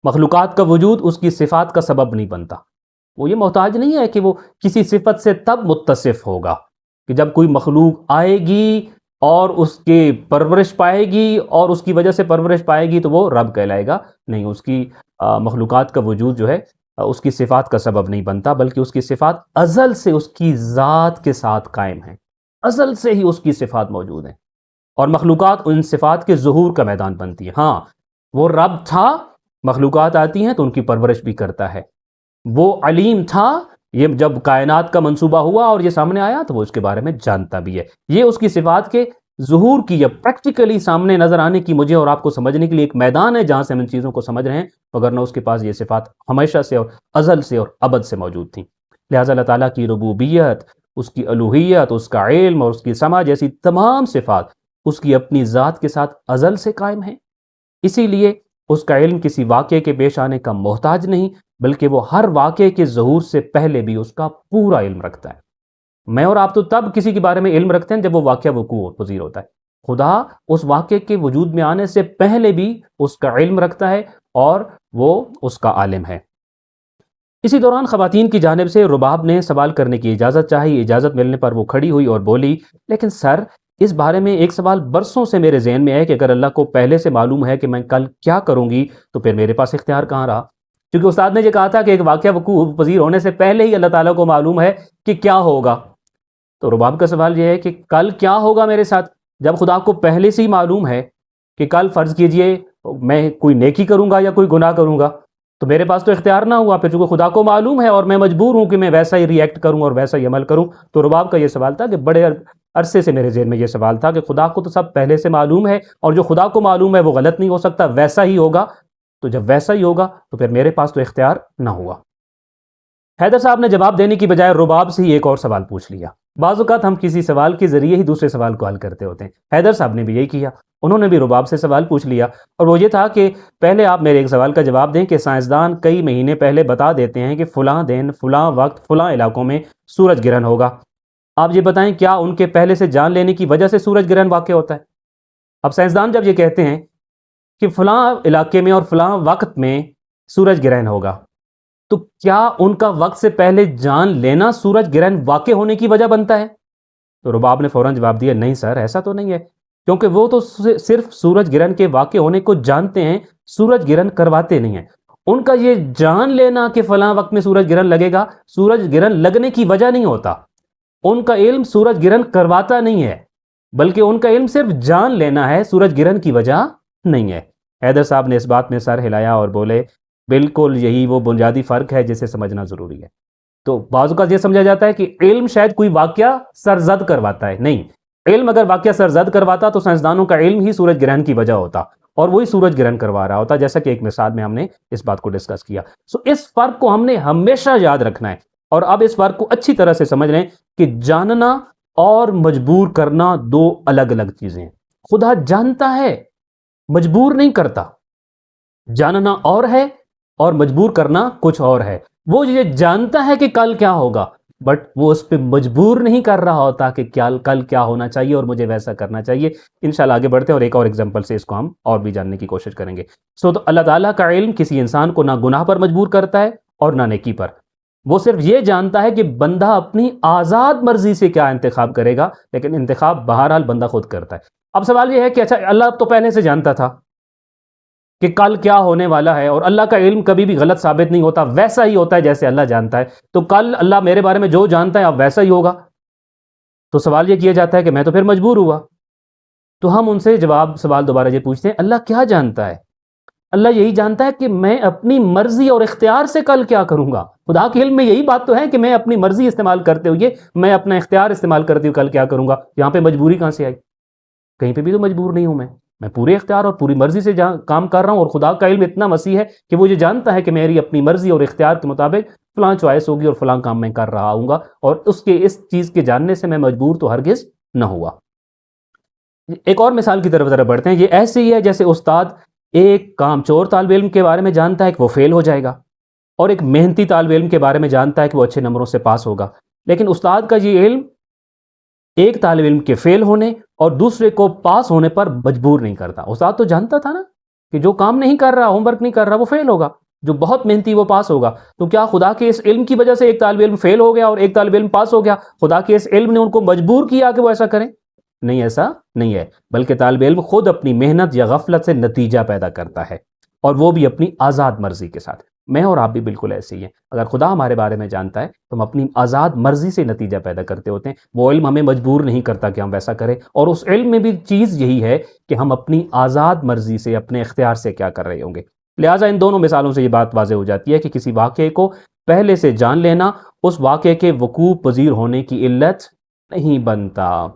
مخلوقات کا وجود اس کی صفات کا سبب نہیں بنتا۔ وہ یہ محتاج نہیں ہے کہ وہ کسی صفت سے تب متصف ہوگا کہ جب کوئی مخلوق آئے گی اور اس کے پرورش پائے گی اور اس کی وجہ سے پرورش پائے گی تو وہ رب کہلائے گا۔ نہیں، اس کی مخلوقات کا وجود جو ہے اس کی صفات کا سبب نہیں بنتا، بلکہ اس کی صفات ازل سے اس کی ذات کے ساتھ قائم ہیں، ازل سے ہی اس کی صفات موجود ہیں، اور مخلوقات ان صفات کے ظہور کا میدان بنتی ہے۔ ہاں، وہ رب تھا، مخلوقات آتی ہیں تو ان کی پرورش بھی کرتا ہے۔ وہ علیم تھا، یہ جب کائنات کا منصوبہ ہوا اور یہ سامنے آیا تو وہ اس کے بارے میں جانتا بھی ہے۔ یہ اس کی صفات کے ظہور کی یا پریکٹیکلی سامنے نظر آنے کی مجھے اور آپ کو سمجھنے کے لیے ایک میدان ہے جہاں سے ہم ان چیزوں کو سمجھ رہے ہیں، وگرنہ اس کے پاس یہ صفات ہمیشہ سے اور ازل سے اور ابد سے موجود تھیں۔ لہٰذا اللہ تعالیٰ کی ربوبیت، اس کی الوہیت، اس کا علم اور اس کی سمع جیسی تمام صفات اس کی اپنی ذات کے ساتھ ازل سے قائم ہیں۔ اسی لیے اس کا علم کسی واقعے کے پیش آنے کا محتاج نہیں، بلکہ وہ ہر واقعے کے ظہور سے پہلے بھی اس کا پورا علم رکھتا ہے۔ میں اور آپ تو تب کسی کے بارے میں علم رکھتے ہیں جب وہ واقعہ وقوع پذیر ہوتا ہے۔ خدا اس واقعے کے وجود میں آنے سے پہلے بھی اس کا علم رکھتا ہے اور وہ اس کا عالم ہے۔ اسی دوران خواتین کی جانب سے رباب نے سوال کرنے کی اجازت چاہی۔ اجازت ملنے پر وہ کھڑی ہوئی اور بولی، لیکن سر، اس بارے میں ایک سوال برسوں سے میرے ذہن میں ہے کہ اگر اللہ کو پہلے سے معلوم ہے کہ میں کل کیا کروں گی تو پھر میرے پاس اختیار کہاں رہا؟ کیونکہ استاد نے یہ کہا تھا کہ ایک واقعہ وقوع پذیر ہونے سے پہلے ہی اللہ تعالیٰ کو معلوم ہے کہ کیا ہوگا۔ تو رباب کا سوال یہ ہے کہ کل کیا ہوگا میرے ساتھ، جب خدا کو پہلے سے ہی معلوم ہے کہ کل فرض کیجئے میں کوئی نیکی کروں گا یا کوئی گناہ کروں گا، تو میرے پاس تو اختیار نہ ہوا پھر، چونکہ خدا کو معلوم ہے اور میں مجبور ہوں کہ میں ویسا ہی ری ایکٹ کروں اور ویسا ہی عمل کروں۔ تو رباب کا یہ سوال تھا کہ بڑے عرصے سے میرے ذہن میں یہ سوال تھا کہ خدا کو تو سب پہلے سے معلوم ہے، اور جو خدا کو معلوم ہے وہ غلط نہیں ہو سکتا، ویسا ہی ہوگا۔ تو جب ویسا ہی ہوگا تو پھر میرے پاس تو اختیار نہ ہوا۔ حیدر صاحب نے جواب دینے کی بجائے رباب سے ہی ایک اور سوال پوچھ لیا۔ بعض اوقات ہم کسی سوال کے ذریعے ہی دوسرے سوال کو حل کرتے ہوتے ہیں۔ حیدر صاحب نے بھی یہی کیا، انہوں نے بھی رباب سے سوال پوچھ لیا، اور وہ یہ تھا کہ پہلے آپ میرے ایک سوال کا جواب دیں کہ سائنسدان کئی مہینے پہلے بتا دیتے ہیں کہ فلاں دن، فلاں وقت، فلاں علاقوں میں سورج گرہن ہوگا۔ آپ یہ بتائیں کیا ان کے پہلے سے جان لینے کی وجہ سے سورج گرہن واقع ہوتا ہے؟ اب سائنسدان جب یہ کہتے ہیں کہ فلاں علاقے میں اور فلاں وقت میں سورج گرہن ہوگا، تو کیا ان کا وقت سے پہلے جان لینا سورج گرہن واقع ہونے کی وجہ بنتا ہے؟ تو رباب نے فوراً جواب دیا، نہیں سر، ایسا تو نہیں ہے، کیونکہ وہ تو صرف سورج گرہن کے واقع ہونے کو جانتے ہیں، سورج گرہن کرواتے نہیں ہیں۔ ان کا یہ جان لینا کہ فلاں وقت میں سورج گرہن لگے گا، سورج گرہن لگنے کی وجہ نہیں ہوتا، ان کا علم سورج گرہن کرواتا نہیں ہے، بلکہ ان کا علم صرف جان لینا ہے، سورج گرہن کی وجہ نہیں ہے۔ حیدر صاحب نے اس بات میں سر ہلایا اور بولے بالکل یہی وہ بنیادی فرق ہے جسے سمجھنا ضروری ہے۔ تو بعض اوقات یہ سمجھا جاتا ہے کہ علم شاید کوئی واقعہ سرزد کرواتا ہے، نہیں، علم اگر واقعہ سرزد کرواتا تو سائنسدانوں کا علم ہی سورج گرہن کی وجہ ہوتا، اور وہی سورج گرہن کروا رہا ہوتا، جیسا کہ ایک مثال میں ہم نے اس بات کو ڈسکس کیا۔ اس فرق کو ہم نے ہمیشہ یاد رکھنا ہے، اور اب اس فرق کو اچھی طرح سے سمجھ لیں کہ جاننا اور مجبور کرنا دو الگ الگ چیزیں ہیں۔ خدا جانتا ہے، مجبور نہیں کرتا۔ جاننا اور ہے اور مجبور کرنا کچھ اور ہے۔ وہ یہ جانتا ہے کہ کل کیا ہوگا، بٹ وہ اس پہ مجبور نہیں کر رہا ہوتا کہ کل کیا ہونا چاہیے اور مجھے ویسا کرنا چاہیے۔ انشاءاللہ آگے بڑھتے ہیں اور ایک اور ایگزامپل سے اس کو ہم اور بھی جاننے کی کوشش کریں گے۔ تو اللہ تعالیٰ کا علم کسی انسان کو نہ گناہ پر مجبور کرتا ہے اور نہ نیکی پر، وہ صرف یہ جانتا ہے کہ بندہ اپنی آزاد مرضی سے کیا انتخاب کرے گا، لیکن انتخاب بہرحال بندہ خود کرتا ہے۔ اب سوال یہ ہے کہ اچھا اللہ تو پہلے سے جانتا تھا کہ کل کیا ہونے والا ہے، اور اللہ کا علم کبھی بھی غلط ثابت نہیں ہوتا، ویسا ہی ہوتا ہے جیسے اللہ جانتا ہے، تو کل اللہ میرے بارے میں جو جانتا ہے اب ویسا ہی ہوگا۔ تو سوال یہ کیا جاتا ہے کہ میں تو پھر مجبور ہوا۔ تو ہم ان سے سوال دوبارہ یہ پوچھتے ہیں اللہ کیا جانتا ہے؟ اللہ یہی جانتا ہے کہ میں اپنی مرضی اور اختیار سے کل کیا کروں گا۔ خدا کے علم میں یہی بات تو ہے کہ میں اپنی مرضی استعمال کرتے ہوئے، میں اپنا اختیار استعمال کرتے ہوئے کل کیا کروں گا۔ یہاں پہ مجبوری کہاں سے آئی؟ کہیں پہ بھی تو مجبور نہیں ہوں میں پورے اختیار اور پوری مرضی سے کام کر رہا ہوں، اور خدا کا علم اتنا وسیع ہے کہ وہ یہ جانتا ہے کہ میری اپنی مرضی اور اختیار کے مطابق فلاں چوائس ہوگی اور فلاں کام میں کر رہا ہوں گا، اور اس چیز کے جاننے سے میں مجبور تو ہرگز نہ ہوا۔ ایک اور مثال کی طرف ذرا بڑھتے ہیں۔ یہ ایسے ہی ہے جیسے استاد ایک کام چور طالب علم کے بارے میں جانتا ہے کہ وہ فیل ہو جائے گا، اور ایک محنتی طالب علم کے بارے میں جانتا ہے کہ وہ اچھے نمبروں سے پاس ہوگا، لیکن استاد کا یہ علم ایک طالب علم کے فیل ہونے اور دوسرے کو پاس ہونے پر مجبور نہیں کرتا۔ استاد تو جانتا تھا نا کہ جو کام نہیں کر رہا، ہوم ورک نہیں کر رہا، وہ فیل ہوگا، جو بہت محنتی وہ پاس ہوگا۔ تو کیا خدا کے اس علم کی وجہ سے ایک طالب علم فیل ہو گیا اور ایک طالب علم پاس ہو گیا؟ خدا کے اس علم نے ان کو مجبور کیا کہ وہ ایسا کریں؟ نہیں، ایسا نہیں ہے، بلکہ طالب علم خود اپنی محنت یا غفلت سے نتیجہ پیدا کرتا ہے، اور وہ بھی اپنی آزاد مرضی کے ساتھ۔ میں اور آپ بھی بالکل ایسے ہی ہیں۔ اگر خدا ہمارے بارے میں جانتا ہے تو ہم اپنی آزاد مرضی سے نتیجہ پیدا کرتے ہوتے ہیں، وہ علم ہمیں مجبور نہیں کرتا کہ ہم ویسا کریں، اور اس علم میں بھی چیز یہی ہے کہ ہم اپنی آزاد مرضی سے، اپنے اختیار سے کیا کر رہے ہوں گے۔ لہٰذا ان دونوں مثالوں سے یہ بات واضح ہو جاتی ہے کہ کسی واقعے کو پہلے سے جان لینا اس واقعے کے وقوع پذیر ہونے کی علت نہیں بنتا۔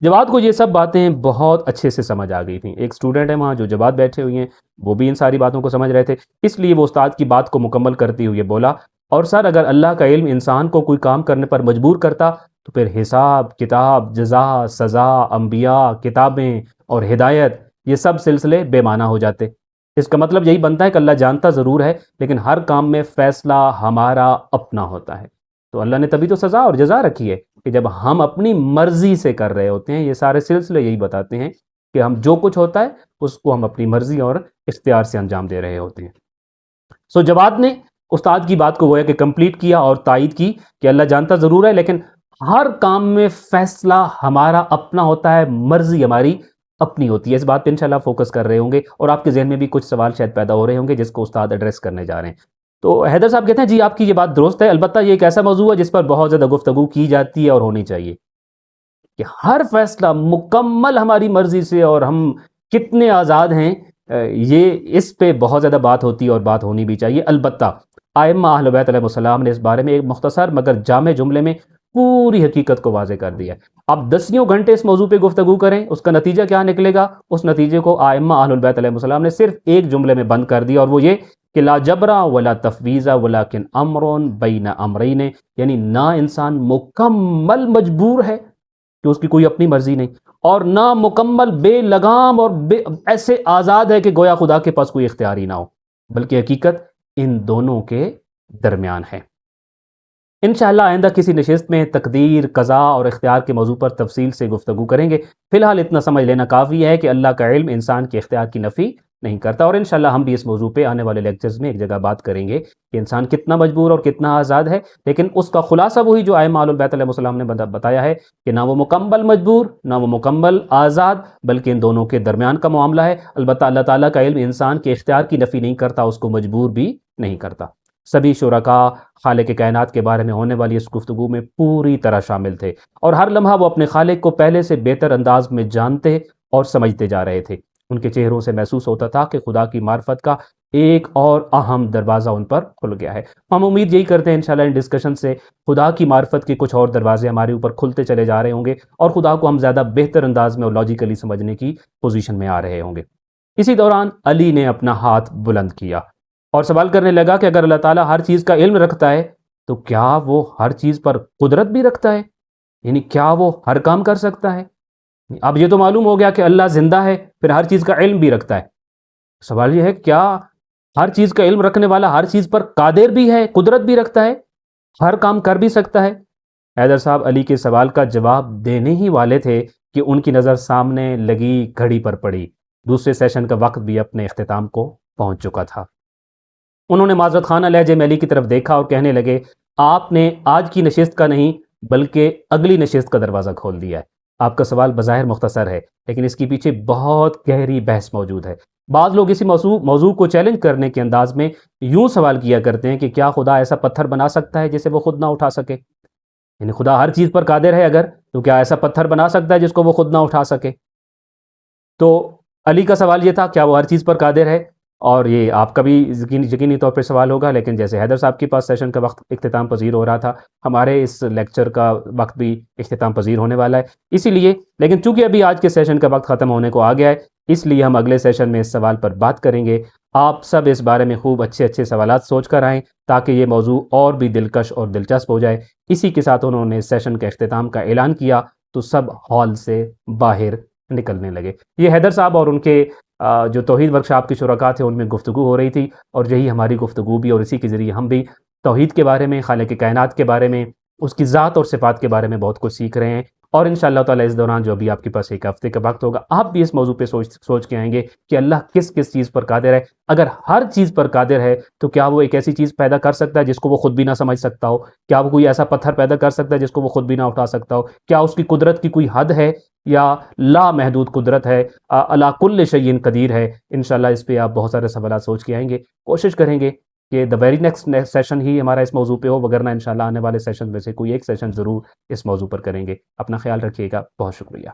جواد کو یہ سب باتیں بہت اچھے سے سمجھ آ گئی تھیں۔ ایک اسٹوڈنٹ ہے وہاں جو جواد بیٹھے ہوئے ہیں، وہ بھی ان ساری باتوں کو سمجھ رہے تھے، اس لیے وہ استاد کی بات کو مکمل کرتے ہوئے بولا، اور سر اگر اللہ کا علم انسان کو کوئی کام کرنے پر مجبور کرتا تو پھر حساب کتاب، جزا سزا، انبیاء، کتابیں اور ہدایت، یہ سب سلسلے بے معنی ہو جاتے۔ اس کا مطلب یہی بنتا ہے کہ اللہ جانتا ضرور ہے، لیکن ہر کام میں فیصلہ ہمارا اپنا ہوتا ہے۔ تو اللہ نے تبھی تو سزا اور جزا رکھی ہے کہ جب ہم اپنی مرضی سے کر رہے ہوتے ہیں۔ یہ سارے سلسلے یہی بتاتے ہیں کہ ہم جو کچھ ہوتا ہے اس کو ہم اپنی مرضی اور اختیار سے انجام دے رہے ہوتے ہیں۔ جواد نے استاد کی بات کو گویا کہ کمپلیٹ کیا اور تائید کی کہ اللہ جانتا ضرور ہے، لیکن ہر کام میں فیصلہ ہمارا اپنا ہوتا ہے، مرضی ہماری اپنی ہوتی ہے۔ اس بات پہ انشاءاللہ فوکس کر رہے ہوں گے، اور آپ کے ذہن میں بھی کچھ سوال شاید پیدا ہو رہے ہوں گے جس کو استاد ایڈریس کرنے جا رہے ہیں۔ تو حیدر صاحب کہتے ہیں جی آپ کی یہ بات درست ہے، البتہ یہ ایک ایسا موضوع ہے جس پر بہت زیادہ گفتگو کی جاتی ہے اور ہونی چاہیے، کہ ہر فیصلہ مکمل ہماری مرضی سے اور ہم کتنے آزاد ہیں، یہ اس پہ بہت زیادہ بات ہوتی ہے اور بات ہونی بھی چاہیے۔ البتہ ائمہ اہل بیت علیہ السلام نے اس بارے میں ایک مختصر مگر جامع جملے میں پوری حقیقت کو واضح کر دیا ہے۔ آپ 10 گھنٹے اس موضوع پہ گفتگو کریں، اس کا نتیجہ کیا نکلے گا؟ اس نتیجے کو ائمہ اہل بیت علیہ السلام نے صرف ایک جملے میں بند کر دیا، اور وہ یہ کہ لا جبرا ولا تفویض ولکن امر بین امرین، یعنی نہ انسان مکمل مجبور ہے کہ اس کی کوئی اپنی مرضی نہیں، اور نہ مکمل بے لگام اور ایسے آزاد ہے کہ گویا خدا کے پاس کوئی اختیار ہی نہ ہو، بلکہ حقیقت ان دونوں کے درمیان ہے۔ انشاءاللہ آئندہ کسی نشست میں تقدیر، قضا اور اختیار کے موضوع پر تفصیل سے گفتگو کریں گے۔ فی الحال اتنا سمجھ لینا کافی ہے کہ اللہ کا علم انسان کے اختیار کی نفی نہیں کرتا، اور انشاءاللہ ہم بھی اس موضوع پہ آنے والے لیکچرز میں ایک جگہ بات کریں گے کہ انسان کتنا مجبور اور کتنا آزاد ہے، لیکن اس کا خلاصہ وہی جو ائمہ اہل بیت علیہ السلام نے بتایا ہے کہ نہ وہ مکمل مجبور نہ وہ مکمل آزاد، بلکہ ان دونوں کے درمیان کا معاملہ ہے۔ البتہ اللہ تعالیٰ کا علم انسان کے اختیار کی نفی نہیں کرتا، اس کو مجبور بھی نہیں کرتا۔ سبھی شرکاء خالق کائنات کے بارے میں ہونے والی اس گفتگو میں پوری طرح شامل تھے، اور ہر لمحہ وہ اپنے خالق کو پہلے سے بہتر انداز میں جانتے اور سمجھتے جا رہے تھے۔ ان کے چہروں سے محسوس ہوتا تھا کہ خدا کی معرفت کا ایک اور اہم دروازہ ان پر کھل گیا ہے۔ ہم امید یہی کرتے ہیں انشاءاللہ ان ڈسکشن سے خدا کی معرفت کے کچھ اور دروازے ہمارے اوپر کھلتے چلے جا رہے ہوں گے، اور خدا کو ہم زیادہ بہتر انداز میں اور لاجیکلی سمجھنے کی پوزیشن میں آ رہے ہوں گے۔ اسی دوران علی نے اپنا ہاتھ بلند کیا اور سوال کرنے لگا کہ اگر اللہ تعالیٰ ہر چیز کا علم رکھتا ہے تو کیا وہ ہر چیز پر قدرت بھی رکھتا ہے؟ یعنی کیا وہ ہر کام کر سکتا ہے؟ اب یہ تو معلوم ہو گیا کہ اللہ زندہ ہے، پھر ہر چیز کا علم بھی رکھتا ہے۔ سوال یہ ہے کیا ہر چیز کا علم رکھنے والا ہر چیز پر قادر بھی ہے، قدرت بھی رکھتا ہے، ہر کام کر بھی سکتا ہے؟ حیدر صاحب علی کے سوال کا جواب دینے ہی والے تھے کہ ان کی نظر سامنے لگی گھڑی پر پڑی۔ دوسرے سیشن کا وقت بھی اپنے اختتام کو پہنچ چکا تھا۔ انہوں نے معذرت خانہ لہجے میں علی کی طرف دیکھا اور کہنے لگے، آپ نے آج کی نشست کا نہیں بلکہ اگلی نشست کا دروازہ کھول دیا ہے۔ آپ کا سوال بظاہر مختصر ہے، لیکن اس کے پیچھے بہت گہری بحث موجود ہے۔ بعض لوگ اسی موضوع کو چیلنج کرنے کے انداز میں یوں سوال کیا کرتے ہیں کہ کیا خدا ایسا پتھر بنا سکتا ہے جسے وہ خود نہ اٹھا سکے؟ یعنی خدا ہر چیز پر قادر ہے اگر، تو کیا ایسا پتھر بنا سکتا ہے جس کو وہ خود نہ اٹھا سکے؟ تو علی کا سوال یہ تھا، کیا وہ ہر چیز پر قادر ہے؟ اور یہ آپ کا بھی یقینی طور پہ سوال ہوگا، لیکن جیسے حیدر صاحب کے پاس سیشن کا وقت اختتام پذیر ہو رہا تھا، ہمارے اس لیکچر کا وقت بھی اختتام پذیر ہونے والا ہے، اسی لیے لیکن چونکہ ابھی آج کے سیشن کا وقت ختم ہونے کو آ گیا ہے، اس لیے ہم اگلے سیشن میں اس سوال پر بات کریں گے۔ آپ سب اس بارے میں خوب اچھے سوالات سوچ کر آئیں تاکہ یہ موضوع اور بھی دلکش اور دلچسپ ہو جائے۔ اسی کے ساتھ انہوں نے سیشن کے اختتام کا اعلان کیا تو سب ہال سے باہر نکلنے لگے۔ یہ حیدر صاحب اور ان کے جو توحید ورکشاپ کے شرکاء تھے ان میں گفتگو ہو رہی تھی، اور یہی ہماری گفتگو بھی، اور اسی کے ذریعے ہم بھی توحید کے بارے میں، خالق کائنات کے بارے میں، اس کی ذات اور صفات کے بارے میں بہت کچھ سیکھ رہے ہیں۔ اور انشاءاللہ تعالیٰ اس دوران جو ابھی آپ کے پاس ایک ہفتے کا وقت ہوگا، آپ بھی اس موضوع پہ سوچ کے آئیں گے کہ اللہ کس چیز پر قادر ہے۔ اگر ہر چیز پر قادر ہے تو کیا وہ ایک ایسی چیز پیدا کر سکتا ہے جس کو وہ خود بھی نہ سمجھ سکتا ہو؟ کیا وہ کوئی ایسا پتھر پیدا کر سکتا ہے جس کو وہ خود بھی نہ اٹھا سکتا ہو؟ کیا اس کی قدرت کی کوئی حد ہے یا لا محدود قدرت ہے؟ علی کل شیء قدیر ہے۔ انشاءاللہ اس پہ آپ بہت سارے سوالات سوچ کے آئیں گے۔ کوشش کریں گے کہ دا ویری نیکسٹ سیشن ہی ہمارا اس موضوع پہ ہو، وگرنہ انشاءاللہ آنے والے سیشن میں سے کوئی ایک سیشن ضرور اس موضوع پر کریں گے۔ اپنا خیال رکھیے گا، بہت شکریہ۔